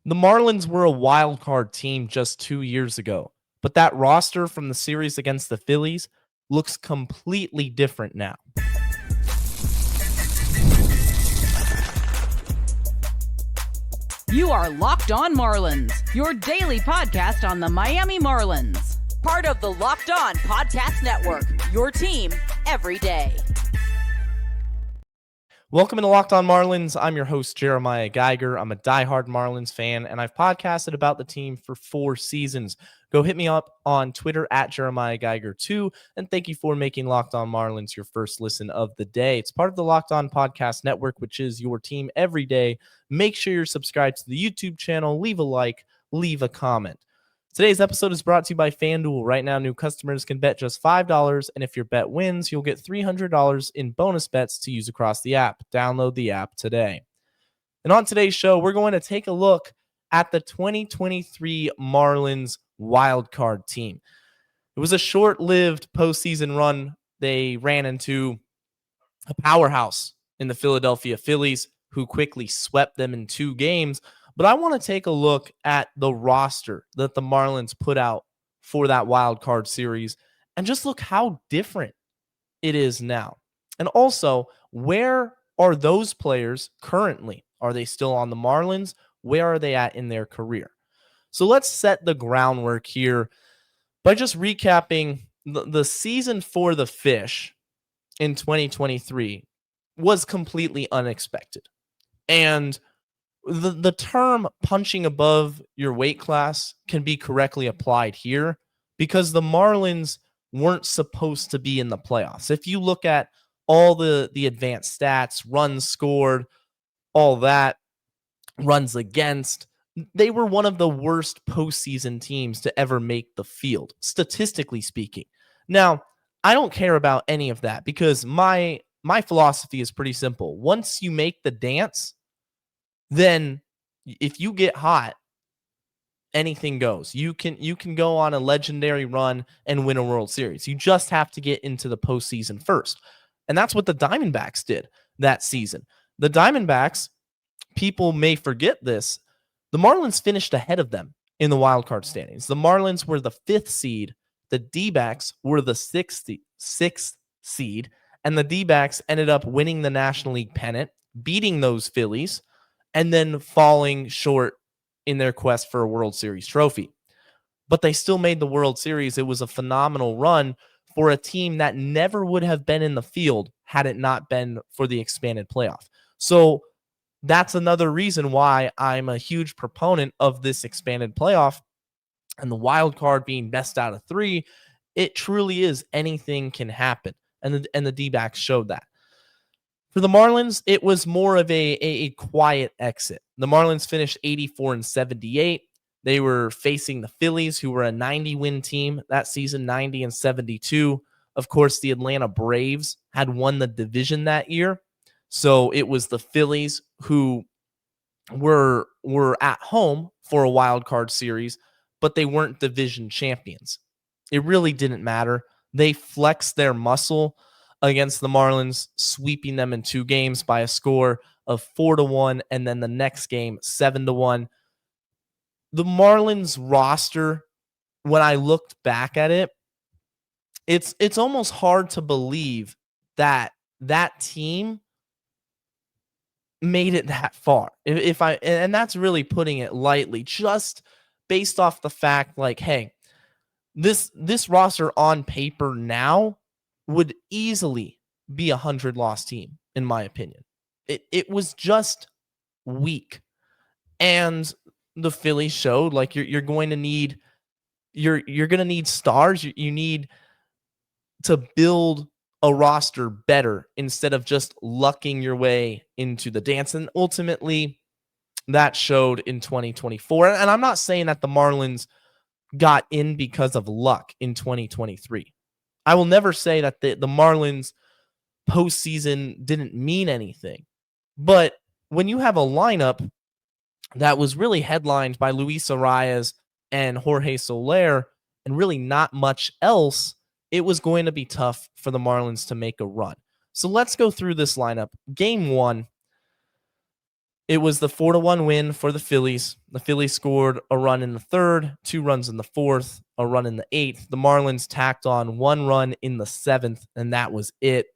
The Marlins were a wild card team just 2 years ago, but that roster from the series against the Phillies looks completely different now. You are Locked On Marlins, your daily podcast on the Miami Marlins. Part of the Locked On Podcast Network, your team every day. Welcome to Locked On Marlins. I'm your host, Jeremiah Geiger. I'm a diehard Marlins fan, and I've podcasted about the team for 4 seasons. Go hit me up on Twitter at Jeremiah Geiger2, and thank you for making Locked On Marlins your first listen of the day. It's part of the Locked On Podcast Network, which is your team every day. Make sure you're subscribed to the YouTube channel, leave a like, leave a comment. Today's episode is brought to you by FanDuel. Right now, new customers can bet just $5, and if your bet wins, you'll get $300 in bonus bets to use across the app. Download the app today. And on today's show, we're going to take a look at the 2023 Marlins wildcard team. It was a short-lived postseason run. They ran into a powerhouse in the Philadelphia Phillies, who quickly swept them in 2 games. But I want to take a look at the roster that the Marlins put out for that wild card series and just look how different it is now. And also, where are those players currently? Are they still on the Marlins? Where are they at in their career? So let's set the groundwork here by just recapping the season for the Fish in 2023 was completely unexpected. And the term punching above your weight class can be correctly applied here because the Marlins weren't supposed to be in the playoffs. If you look at all the advanced stats, runs scored, all that, runs against, they were one of the worst postseason teams to ever make the field, statistically speaking. Now, I don't care about any of that because my philosophy is pretty simple. Once you make the dance, then if you get hot, anything goes. You can go on a legendary run and win a World Series. You just have to get into the postseason first. And that's what the Diamondbacks did that season. The Diamondbacks, people may forget this, the Marlins finished ahead of them in the wild card standings. The Marlins were the 5th seed. The D-backs were the 6th seed. And the D-backs ended up winning the National League pennant, beating those Phillies, and then falling short in their quest for a World Series trophy. But they still made the World Series. It was a phenomenal run for a team that never would have been in the field had it not been for the expanded playoff. So that's another reason why I'm a huge proponent of this expanded playoff and the wild card being best out of 3. It truly is anything can happen. And the D-backs showed that. For the Marlins, it was more of a quiet exit. The Marlins finished 84-78. They were facing the Phillies, who were a 90-win team that season, 90-72. Of course, the Atlanta Braves had won the division that year. So it was the Phillies who were at home for a wild card series, but they weren't division champions. It really didn't matter. They flexed their muscle against the Marlins, sweeping them in 2 games by a score of 4-1, and then the next game 7-1. The Marlins roster, when I looked back at it, it's almost hard to believe that that team made it that far. And that's really putting it lightly, just based off the fact, like, hey, this roster on paper now would easily be a 100-loss team, in my opinion. It was just weak. And the Phillies showed, like, you're going to need stars. You need to build a roster better instead of just lucking your way into the dance. And ultimately, that showed in 2024. And I'm not saying that the Marlins got in because of luck in 2023. I will never say that the Marlins postseason didn't mean anything. But when you have a lineup that was really headlined by Luis Arias and Jorge Soler and really not much else, it was going to be tough for the Marlins to make a run. So let's go through this lineup. Game 1, It was the 4-1 win for the Phillies. The Phillies scored a run in the third, 2 runs in the fourth, a run in the eighth. The Marlins tacked on 1 run in the seventh, and that was it.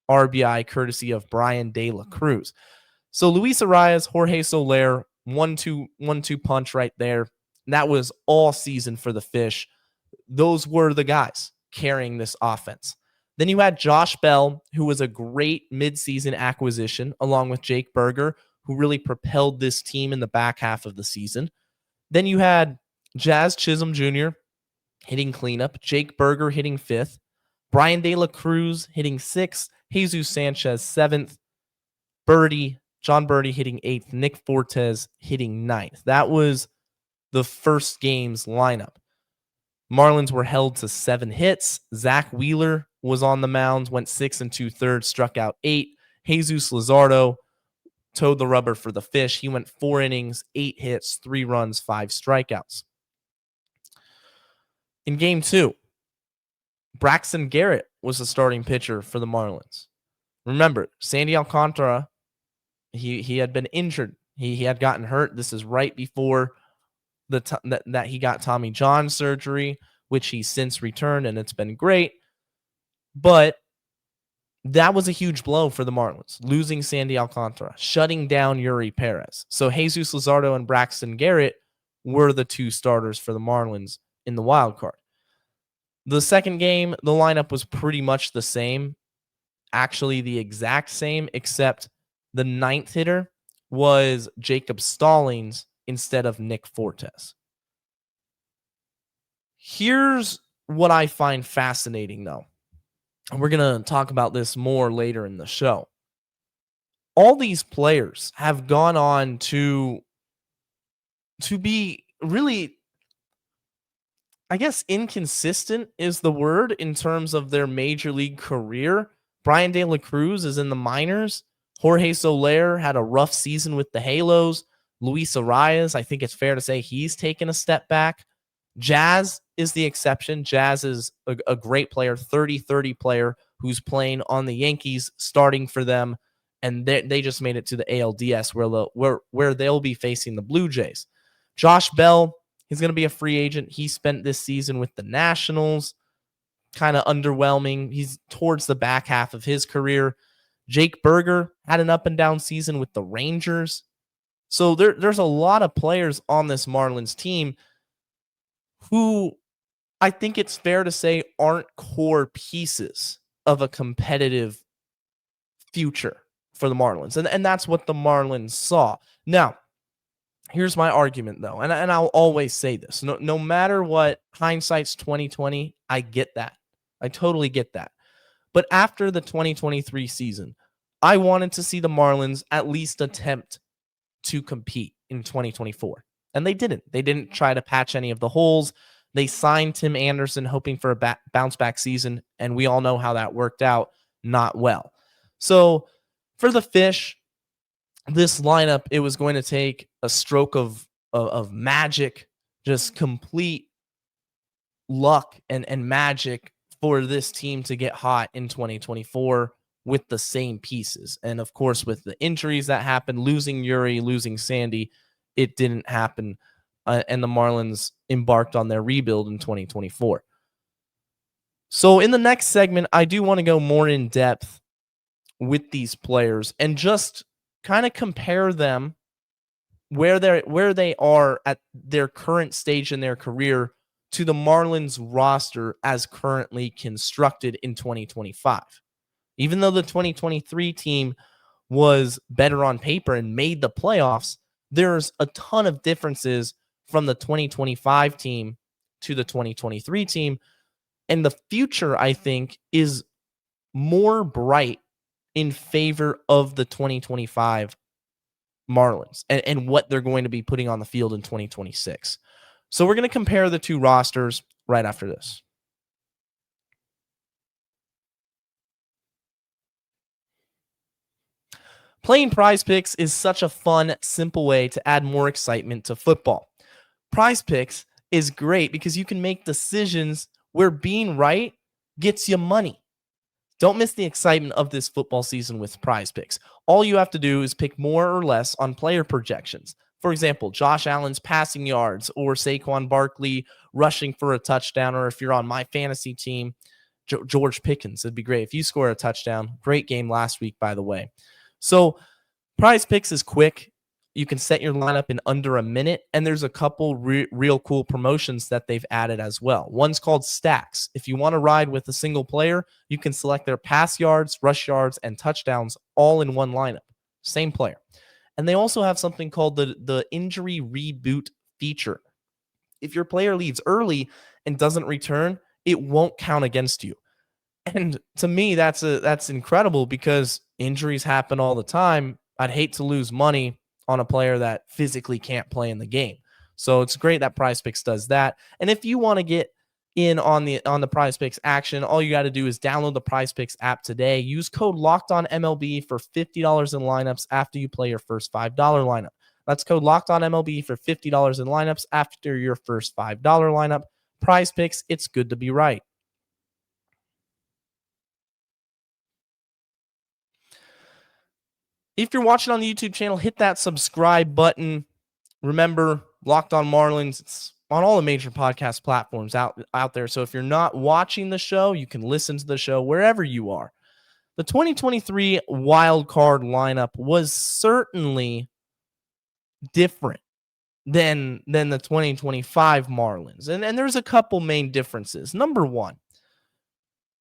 RBI courtesy of Brian De La Cruz. So Luis Arias, Jorge Soler, 1-2 punch right there. And that was all season for the Fish. Those were the guys carrying this offense. Then you had Josh Bell, who was a great midseason acquisition, along with Jake Berger, who really propelled this team in the back half of the season. Then you had Jazz Chisholm Jr. hitting cleanup, Jake Berger hitting fifth, Brian De La Cruz hitting sixth, Jesus Sanchez seventh, John Birdie hitting eighth, Nick Fortes hitting ninth. That was the first game's lineup. Marlins were held to 7 hits. Zach Wheeler was on the mound, went 6 2/3, struck out 8. Jesus Luzardo towed the rubber for the Fish. He went 4 innings, 8 hits, 3 runs, 5 strikeouts. In game 2, Braxton Garrett was the starting pitcher for the Marlins. Remember, Sandy Alcantara, he had been injured. He had gotten hurt. This is right before that he got Tommy John surgery, which he's since returned, and it's been great. But that was a huge blow for the Marlins, losing Sandy Alcantara, shutting down Yuri Perez. So Jesus Luzardo and Braxton Garrett were the 2 starters for the Marlins in the wild card. The second game, the lineup was pretty much the same, actually the exact same, except the 9th hitter was Jacob Stallings instead of Nick Fortes. Here's what I find fascinating, though. And we're going to talk about this more later in the show. All these players have gone on to be really, I guess, inconsistent is the word in terms of their major league career. Brian De La Cruz is in the minors. Jorge Soler had a rough season with the Halos. Luis Arias, I think it's fair to say he's taken a step back. Jazz is the exception. Jazz is a great player, 30-30 player who's playing on the Yankees, starting for them, and they just made it to the ALDS where they'll be facing the Blue Jays. Josh Bell, he's going to be a free agent. He spent this season with the Nationals, kind of underwhelming. He's towards the back half of his career. Jake Berger had an up-and-down season with the Rangers. So there's a lot of players on this Marlins team who I think it's fair to say aren't core pieces of a competitive future for the Marlins. And that's what the Marlins saw. Now, here's my argument, though, and I'll always say this. No matter what, hindsight's 2020, I get that. I totally get that. But after the 2023 season, I wanted to see the Marlins at least attempt to compete in 2024. And they didn't. They didn't try to patch any of the holes. They signed Tim Anderson hoping for a bounce-back season, and we all know how that worked out. Not well. So for the Fish, this lineup, it was going to take a stroke of magic, just complete luck and magic for this team to get hot in 2024 with the same pieces. And of course, with the injuries that happened, losing Yuri, losing Sandy, it didn't happen. And the Marlins embarked on their rebuild in 2024. So in the next segment, I do want to go more in depth with these players and just kind of compare them where they are at their current stage in their career to the Marlins roster as currently constructed in 2025. Even though the 2023 team was better on paper and made the playoffs, there's a ton of differences from the 2025 team to the 2023 team. And the future, I think, is more bright in favor of the 2025 Marlins and what they're going to be putting on the field in 2026. So we're going to compare the two rosters right after this. Playing PrizePicks is such a fun, simple way to add more excitement to football. PrizePicks is great because you can make decisions where being right gets you money. Don't miss the excitement of this football season with PrizePicks. All you have to do is pick more or less on player projections. For example, Josh Allen's passing yards or Saquon Barkley rushing for a touchdown, or if you're on my fantasy team, George Pickens. It'd be great if you score a touchdown. Great game last week, by the way. So PrizePicks is quick. You can set your lineup in under a minute, and there's a couple real cool promotions that they've added as well. One's called Stacks. If you want to ride with a single player, you can select their pass yards, rush yards, and touchdowns all in one lineup. Same player. And they also have something called the injury reboot feature. If your player leaves early and doesn't return, it won't count against you. And to me, that's incredible because injuries happen all the time. I'd hate to lose money on a player that physically can't play in the game. So it's great that PrizePicks does that. And if you want to get in on the PrizePicks action, all you got to do is download the PrizePicks app today. Use code LOCKEDONMLB for $50 in lineups after you play your first $5 lineup. That's code LOCKEDONMLB for $50 in lineups after your first $5 lineup. PrizePicks, it's good to be right. If you're watching on the YouTube channel, hit that subscribe button. Remember, Locked On Marlins, it's on all the major podcast platforms out there. So if you're not watching the show, you can listen to the show wherever you are. The 2023 wild card lineup was certainly different than the 2025 Marlins. And there's a couple main differences. Number one,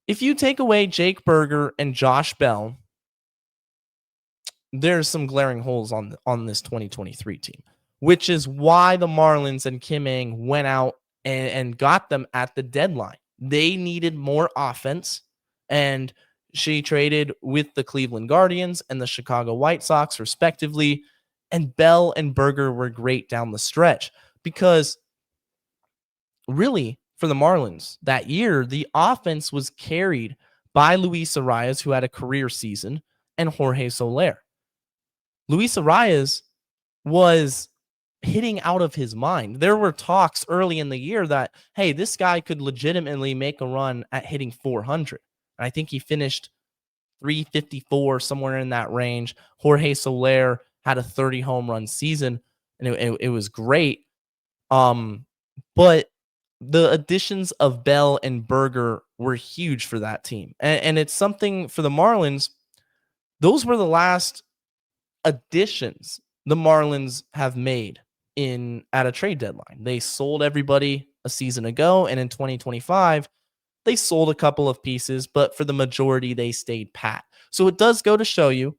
if you take away Jake Berger and Josh Bell, there's some glaring holes on this 2023 team, which is why the Marlins and Kim Ng went out and got them at the deadline. They needed more offense, and she traded with the Cleveland Guardians and the Chicago White Sox, respectively, and Bell and Berger were great down the stretch because really, for the Marlins that year, the offense was carried by Luis Arias, who had a career season, and Jorge Soler. Luis Arias was hitting out of his mind. There were talks early in the year that, hey, this guy could legitimately make a run at hitting 400. And I think he finished 354, somewhere in that range. Jorge Soler had a 30 home run season, and it was great. But the additions of Bell and Berger were huge for that team. And it's something for the Marlins. Those were the last additions the Marlins have made at a trade deadline. They sold everybody a season ago, and in 2025, they sold a couple of pieces, but for the majority, they stayed pat. So it does go to show you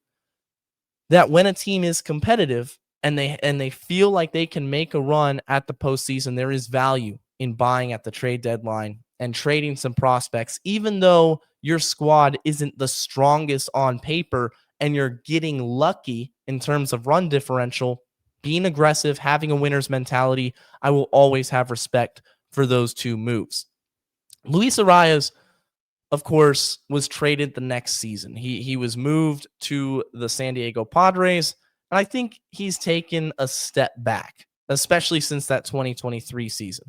that when a team is competitive and they feel like they can make a run at the postseason, there is value in buying at the trade deadline and trading some prospects, even though your squad isn't the strongest on paper and you're getting lucky in terms of run differential. Being aggressive, having a winner's mentality, I will always have respect for those two moves. Luis Arias, of course, was traded the next season. He was moved to the San Diego Padres, and I think he's taken a step back, especially since that 2023 season.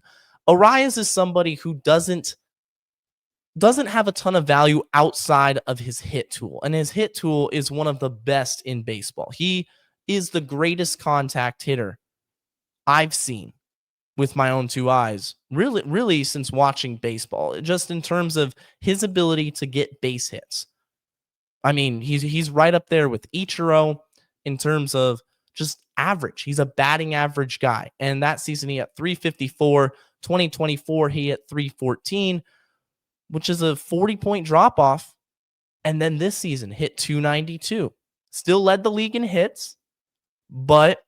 Arias is somebody who doesn't have a ton of value outside of his hit tool, and his hit tool is one of the best in baseball. He is the greatest contact hitter I've seen with my own two eyes, really since watching baseball, just in terms of his ability to get base hits. I mean, he's right up there with Ichiro in terms of just average. He's a batting average guy. And that season he had 354. 2024, he hit 314, which is a 40-point drop-off. And then this season hit 292. Still led the league in hits, but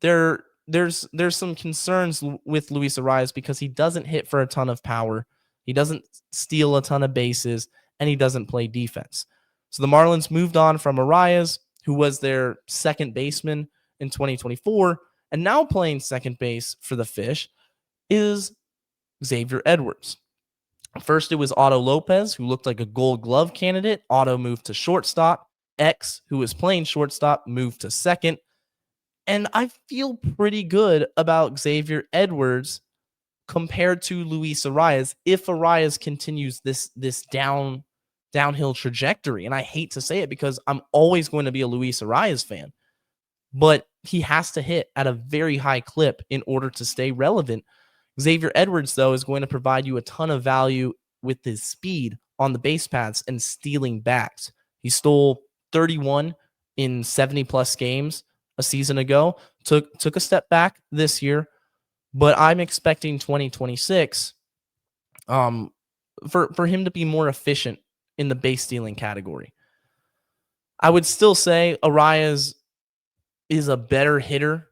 there's some concerns with Luis Arias because he doesn't hit for a ton of power. He doesn't steal a ton of bases, and he doesn't play defense. So the Marlins moved on from Arias, who was their second baseman in 2024, and now playing second base for the Fish is Xavier Edwards. First, it was Otto Lopez, who looked like a Gold Glove candidate. Otto moved to shortstop. X, who was playing shortstop, moved to second. And I feel pretty good about Xavier Edwards compared to Luis Arias if Arias continues this downhill trajectory. And I hate to say it because I'm always going to be a Luis Arias fan, but he has to hit at a very high clip in order to stay relevant. Xavier Edwards, though, is going to provide you a ton of value with his speed on the base paths and stealing backs. He stole 31 in 70-plus games a season ago, took a step back this year, but I'm expecting 2026 for him to be more efficient in the base stealing category. I would still say Arias is a better hitter,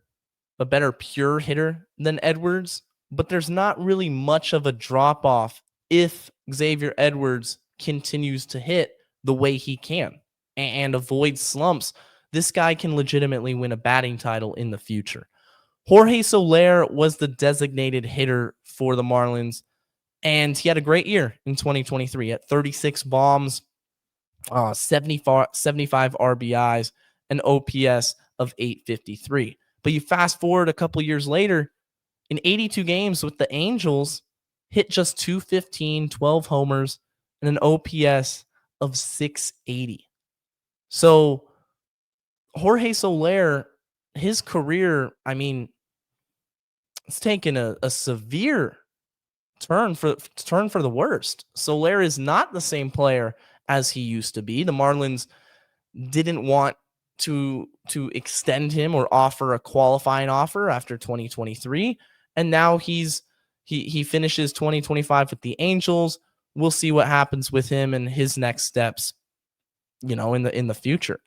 a better pure hitter than Edwards, but there's not really much of a drop off if Xavier Edwards continues to hit the way he can and avoid slumps. This guy can legitimately win a batting title in the future. Jorge Soler was the designated hitter for the Marlins, and he had a great year in 2023 at 36 bombs, 75 RBIs, an OPS of 853. But you fast forward a couple years later, in 82 games with the Angels, hit just 215, 12 homers, and an OPS of 680. So Jorge Soler, his career, I mean, it's taken a severe turn for the worst. Soler is not the same player as he used to be. The Marlins didn't want to extend him or offer a qualifying offer after 2023, and now he finishes 2025 with the Angels. We'll see what happens with him and his next steps, in the future.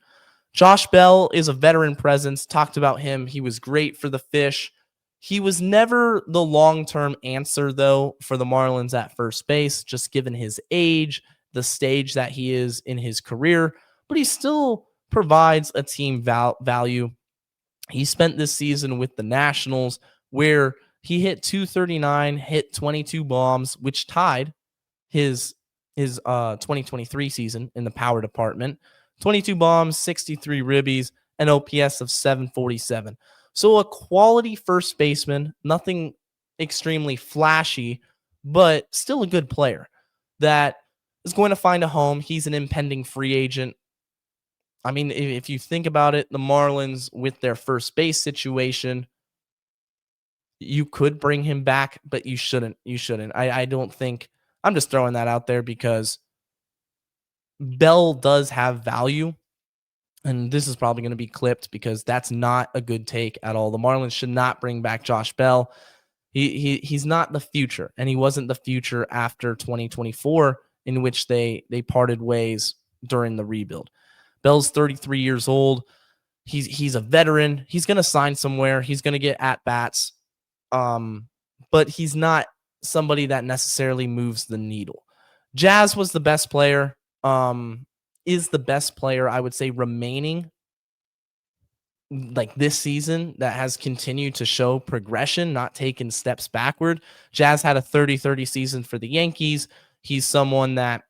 Josh Bell is a veteran presence. Talked about him. He was great for the Fish. He was never the long-term answer, though, for the Marlins at first base, just given his age, the stage that he is in his career, but he still provides a team value. He spent this season with the Nationals, where he hit 239, hit 22 bombs, which tied his 2023 season in the power department. 22 bombs, 63 ribbies, an OPS of 747. So a quality first baseman, nothing extremely flashy, but still a good player that is going to find a home. He's an impending free agent. I mean, if you think about it, the Marlins with their first base situation, you could bring him back, but you shouldn't. I don't think. I'm just throwing that out there because Bell does have value. And this is probably going to be clipped because that's not a good take at all. The Marlins should not bring back Josh Bell. He's not the future, and he wasn't the future after 2024, in which they parted ways during the rebuild. Bell's 33 years old. He's a veteran. He's going to sign somewhere. He's going to get at-bats. But he's not somebody that necessarily moves the needle. Jazz was the best player. Is the best player, I would say, remaining like this season that has continued to show progression, not taken steps backward. Jazz had a 30-30 season for the Yankees. He's someone that,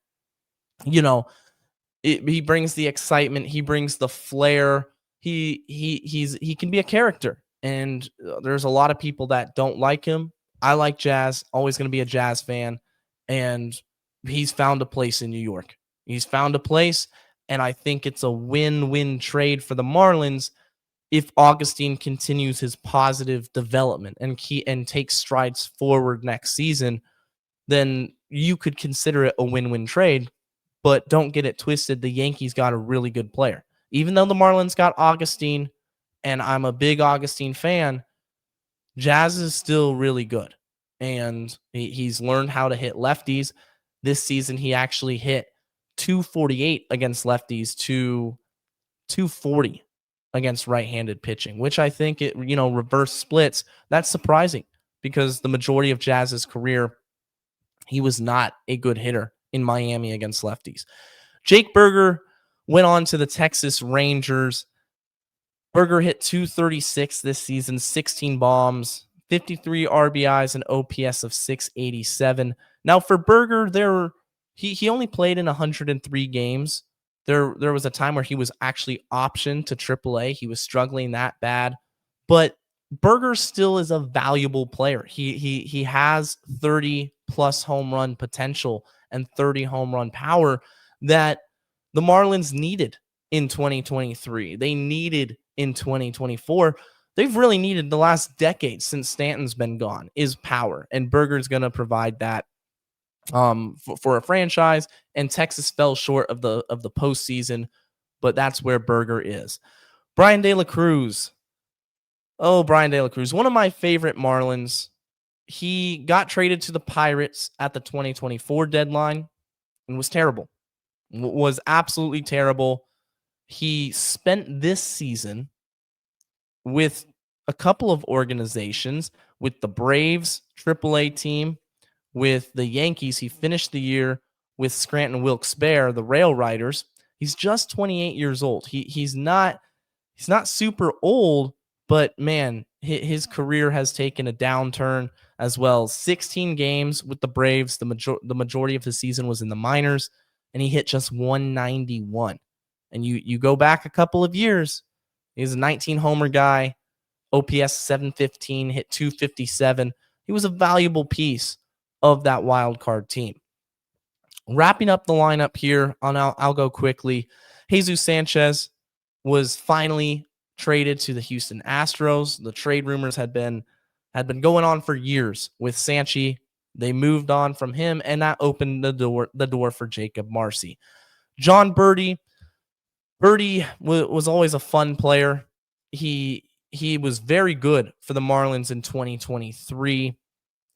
he brings the excitement. He brings the flair. He can be a character, and there's a lot of people that don't like him. I like Jazz, always going to be a Jazz fan, and he's found a place in New York. He's found a place, and I think it's a win-win trade for the Marlins if Augustine continues his positive development and takes strides forward next season. Then you could consider it a win-win trade, but don't get it twisted. The Yankees got a really good player. Even though the Marlins got Augustine, and I'm a big Augustine fan, Jazz is still really good, and he's learned how to hit lefties. This season, he actually hit 248 against lefties to 240 against right-handed pitching, which I think reverse splits. That's surprising because the majority of Jazz's career, he was not a good hitter in Miami against lefties. Jake Berger went on to the Texas Rangers. Berger hit 236 this season, 16 bombs, 53 RBIs, and OPS of 687. Now for Berger, he only played in 103 games. There was a time where he was actually optioned to AAA. He was struggling that bad, but Berger still is a valuable player. He has 30 plus home run potential and 30 home run power. that the Marlins needed in 2023. They needed in 2024. They've really needed the last decade since Stanton's been gone is power, and Berger's going to provide that for a franchise. And Texas fell short of the postseason, but that's where Berger is. Brian De La Cruz. Oh, Brian De La Cruz, one of my favorite Marlins. He got traded to the Pirates at the 2024 deadline and was terrible. Was absolutely terrible. He spent this season with a couple of organizations, with the Braves AAA team, with the Yankees. He finished the year with Scranton Wilkes-Barre, the Rail Riders. He's just 28 years old. He's not super old, but man, his career has taken a downturn as well. 16 games with the Braves. The majority of his season was in the minors, and he hit just 191. And you go back a couple of years, he's a 19 homer guy, OPS 715, hit 257. He was a valuable piece of that wild card team. Wrapping up the lineup here, I'll go quickly. Jesus Sanchez was finally traded to the Houston Astros. The trade rumors had been going on for years with Sanchi. They moved on from him, and that opened the door for Jacob Marcy. John Birdie was always a fun player. He was very good for the Marlins in 2023.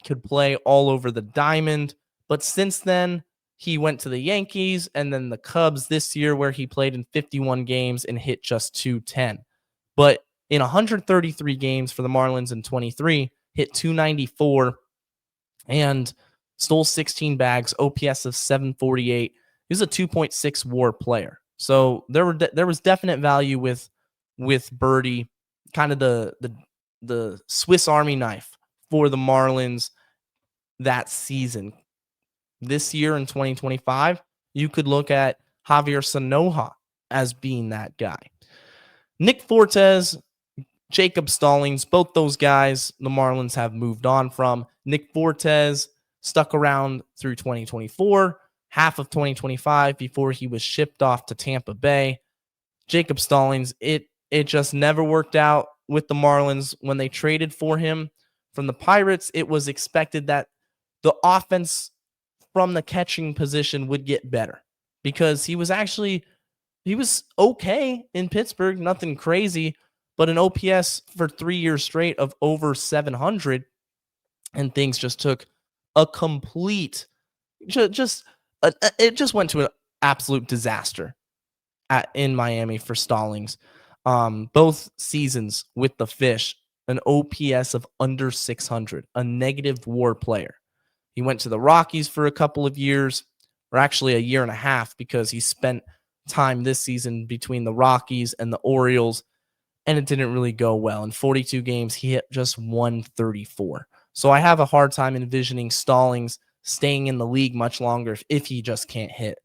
Could play all over the diamond, but since then he went to the Yankees and then the Cubs this year, where he played in 51 games and hit just 210. But in 133 games for the Marlins in 23, hit 294 and stole 16 bags, OPS of 748. He was a 2.6 WAR player. So there was definite value with Birdie, kind of the Swiss Army knife for the Marlins that season. This year in 2025, you could look at Javier Sanoja as being that guy. Nick Fortes, Jacob Stallings, both those guys the Marlins have moved on from. Nick Fortes stuck around through 2024, half of 2025 before he was shipped off to Tampa Bay. Jacob Stallings, it just never worked out with the Marlins. When they traded for him from the Pirates, it was expected that the offense from the catching position would get better, because he was okay in Pittsburgh, nothing crazy, but an OPS for 3 years straight of over 700, and things just took a complete, it just went to an absolute disaster in Miami for Stallings. Both seasons with the Fish, an OPS of under 600, a negative WAR player. He went to the Rockies for a couple of years, or actually a year and a half, because he spent time this season between the Rockies and the Orioles, and it didn't really go well. In 42 games, he hit just 134. So I have a hard time envisioning Stallings staying in the league much longer if he just can't hit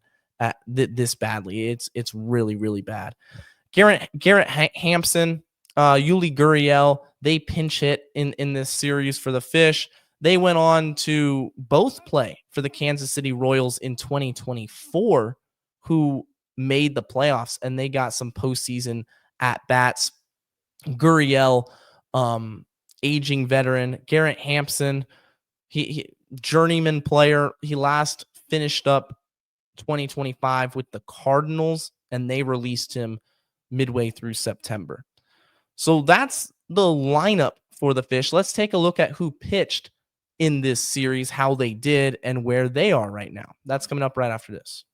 this badly. It's really, really bad. Garrett Hampson, Yuli Gurriel, they pinch hit in this series for the Fish. They went on to both play for the Kansas City Royals in 2024, who made the playoffs, and they got some postseason at-bats. Gurriel, aging veteran. Garrett Hampson, he journeyman player. He last finished up 2025 with the Cardinals, and they released him midway through September. So that's the lineup for the Fish. Let's take a look at who pitched in this series, how they did, and where they are right now. That's coming up right after this.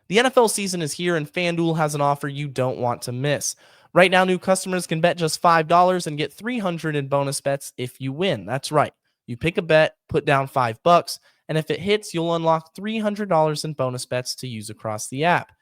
The NFL season is here, and FanDuel has an offer you don't want to miss. Right now, new customers can bet just $5 and get $300 in bonus bets if you win. That's right. You pick a bet, put down $5, and if it hits, you'll unlock $300 in bonus bets to use across the app.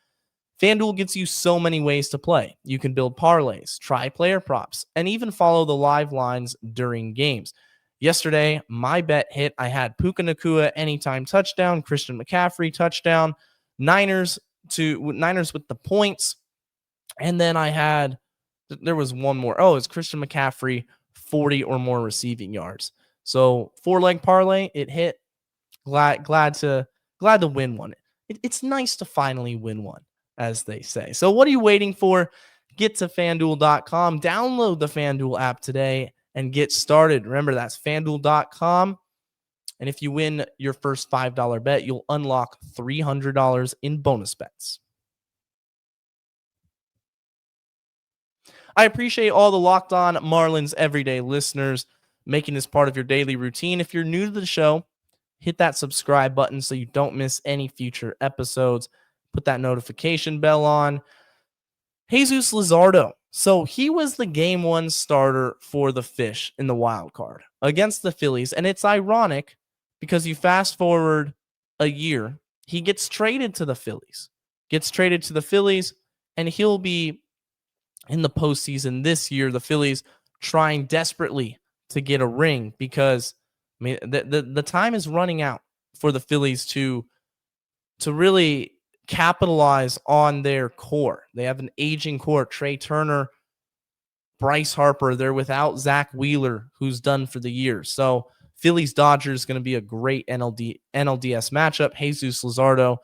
FanDuel gives you so many ways to play. You can build parlays, try player props, and even follow the live lines during games. Yesterday, my bet hit. I had Puka Nacua anytime touchdown, Christian McCaffrey touchdown, Niners with the points, and then there was one more. Oh, it's Christian McCaffrey, 40 or more receiving yards. So 4-leg parlay, it hit. Glad to win one. It's nice to finally win one, as they say. So what are you waiting for? Get to FanDuel.com, download the FanDuel app today, and get started. Remember, that's FanDuel.com. And if you win your first $5 bet, you'll unlock $300 in bonus bets. I appreciate all the Locked On Marlins everyday listeners making this part of your daily routine. If you're new to the show, hit that subscribe button so you don't miss any future episodes. Put that notification bell on. Jesus Luzardo. So he was the game one starter for the Fish in the wild card against the Phillies. And it's ironic because you fast forward a year, he gets traded to the Phillies. And he'll be in the postseason this year. The Phillies trying desperately to get a ring because the time is running out for the Phillies to really capitalize on their core. They have an aging core. Trey Turner, Bryce Harper. They're without Zach Wheeler, who's done for the year. So Phillies Dodgers is going to be a great NLDS matchup. Jesus Luzardo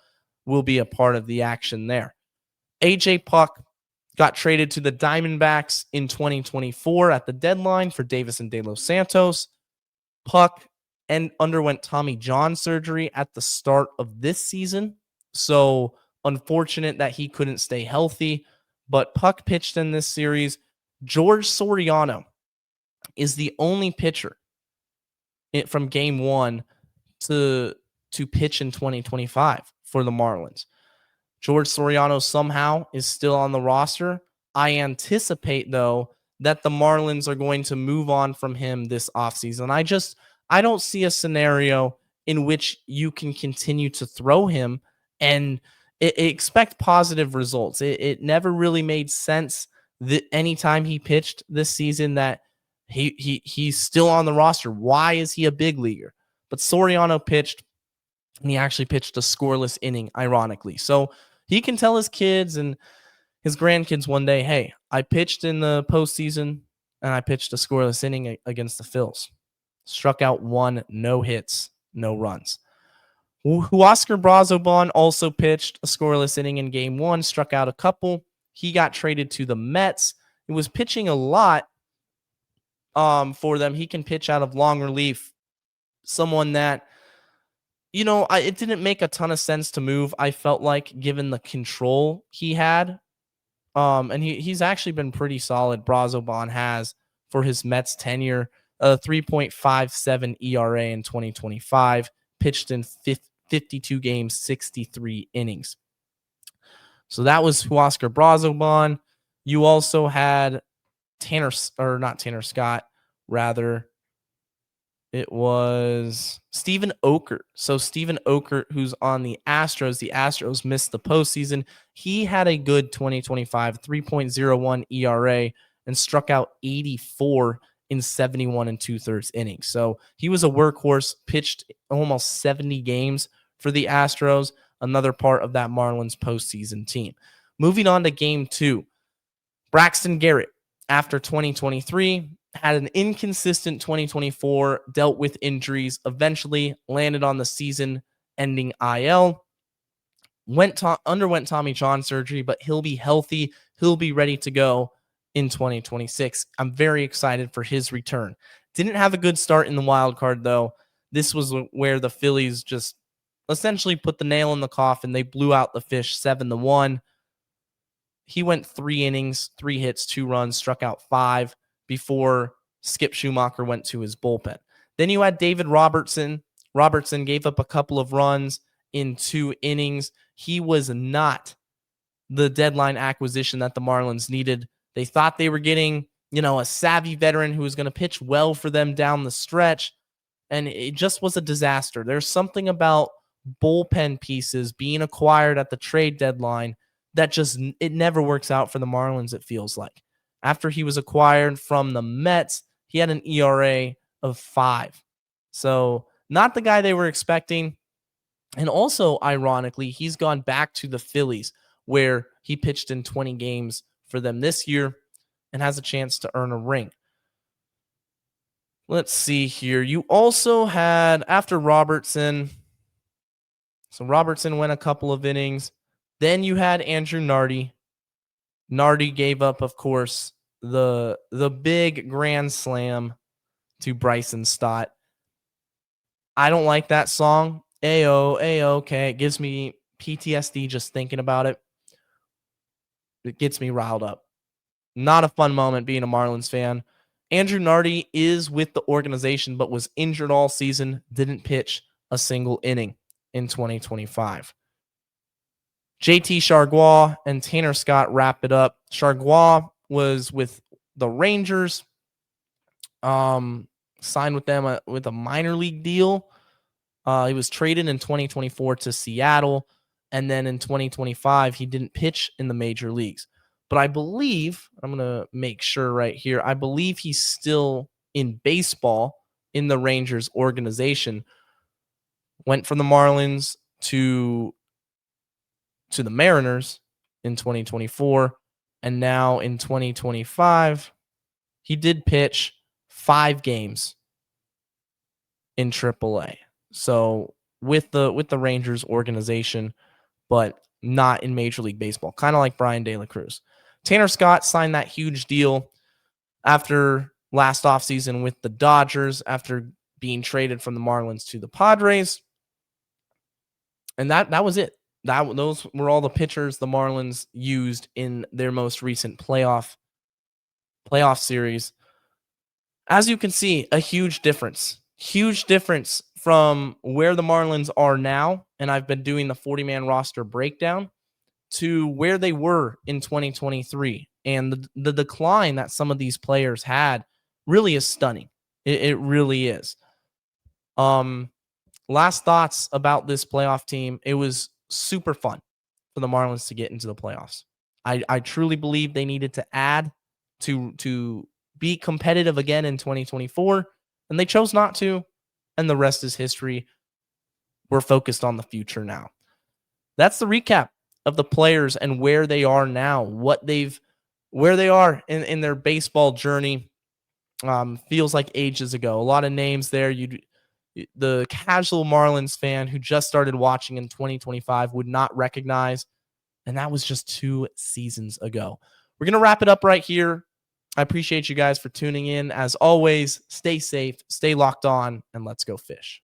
will be a part of the action there. AJ Puck got traded to the Diamondbacks in 2024 at the deadline for Davis and De Los Santos. Puck underwent Tommy John surgery at the start of this season. So unfortunate that he couldn't stay healthy. But Puck pitched in this series. George Soriano is the only pitcher from game one to pitch in 2025 for the Marlins. George Soriano somehow is still on the roster. I anticipate, though, that the Marlins are going to move on from him this offseason. I don't see a scenario in which you can continue to throw him and expect positive results. It never really made sense that anytime he pitched this season that he's still on the roster. Why is he a big leaguer? But Soriano pitched, and he actually pitched a scoreless inning, ironically. So he can tell his kids and his grandkids one day, hey, I pitched in the postseason, and I pitched a scoreless inning against the Phils. Struck out one, no hits, no runs. Huascar Brazoban also pitched a scoreless inning in game one, struck out a couple. He got traded to the Mets. He was pitching a lot for them. He can pitch out of long relief. Someone that, it didn't make a ton of sense to move, I felt like, given the control he had. And he's actually been pretty solid. Brazoban has for his Mets tenure, a 3.57 ERA in 2025, pitched in 52 games, 63 innings. So that was Huascar Brazoban. You also had it was Steven Okert. So Steven Okert, who's on the Astros. The Astros missed the postseason. He had a good 2025, 3.01 ERA, and struck out 84 in 71 and 2/3 innings. So he was a workhorse, pitched almost 70 games for the Astros, another part of that Marlins postseason team. Moving on to game two, Braxton Garrett, after 2023, had an inconsistent 2024, dealt with injuries, eventually landed on the season-ending IL, underwent Tommy John surgery, but he'll be healthy. He'll be ready to go in 2026. I'm very excited for his return. Didn't have a good start in the wild card, though. This was where the Phillies just essentially put the nail in the coffin. They blew out the Fish 7-1. He went 3 innings, 3 hits, 2 runs, struck out 5 before Skip Schumacher went to his bullpen. Then you had David Robertson. Robertson gave up a couple of runs in 2 innings. He was not the deadline acquisition that the Marlins needed. They thought they were getting, a savvy veteran who was going to pitch well for them down the stretch, and it just was a disaster. There's something about bullpen pieces being acquired at the trade deadline that it never works out for the Marlins, it feels like. After he was acquired from the Mets, he had an ERA of 5. So not the guy they were expecting. And also, ironically, he's gone back to the Phillies, where he pitched in 20 games for them this year and has a chance to earn a ring. Let's see here. You also had, after Robertson, So Robertson went a couple of innings. Then you had Andrew Nardi. Nardi gave up, of course, the big grand slam to Bryson Stott. I don't like that song. Ayo, okay. It gives me PTSD just thinking about it. It gets me riled up. Not a fun moment being a Marlins fan. Andrew Nardi is with the organization, but was injured all season, didn't pitch a single inning in 2025. JT Chargois and Tanner Scott wrap it up. Chargois was with the Rangers, signed with them with a minor league deal. He was traded in 2024 to Seattle, and then in 2025, he didn't pitch in the major leagues. But I believe, I'm going to make sure right here, I believe he's still in baseball in the Rangers organization. Went from the Marlins to the Mariners in 2024, and now in 2025, he did pitch 5 games in AAA. So with the Rangers organization, but not in Major League Baseball, kind of like Brian De La Cruz. Tanner Scott signed that huge deal after last offseason with the Dodgers, after being traded from the Marlins to the Padres. And that was it. Those were all the pitchers the Marlins used in their most recent playoff series. As you can see, a huge difference. Huge difference from where the Marlins are now, and I've been doing the 40-man roster breakdown, to where they were in 2023. And the decline that some of these players had really is stunning. It really is. Last thoughts about this playoff team. It was super fun for the Marlins to get into the playoffs. I truly believe they needed to add to be competitive again in 2024, and they chose not to, and the rest is history. We're focused on the future now. That's the recap of the players and where they are now, where they are in their baseball journey. Feels like ages ago. A lot of names there. The casual Marlins fan who just started watching in 2025 would not recognize, and that was just 2 seasons ago. We're going to wrap it up right here. I appreciate you guys for tuning in. As always, stay safe, stay locked on, and let's go fish.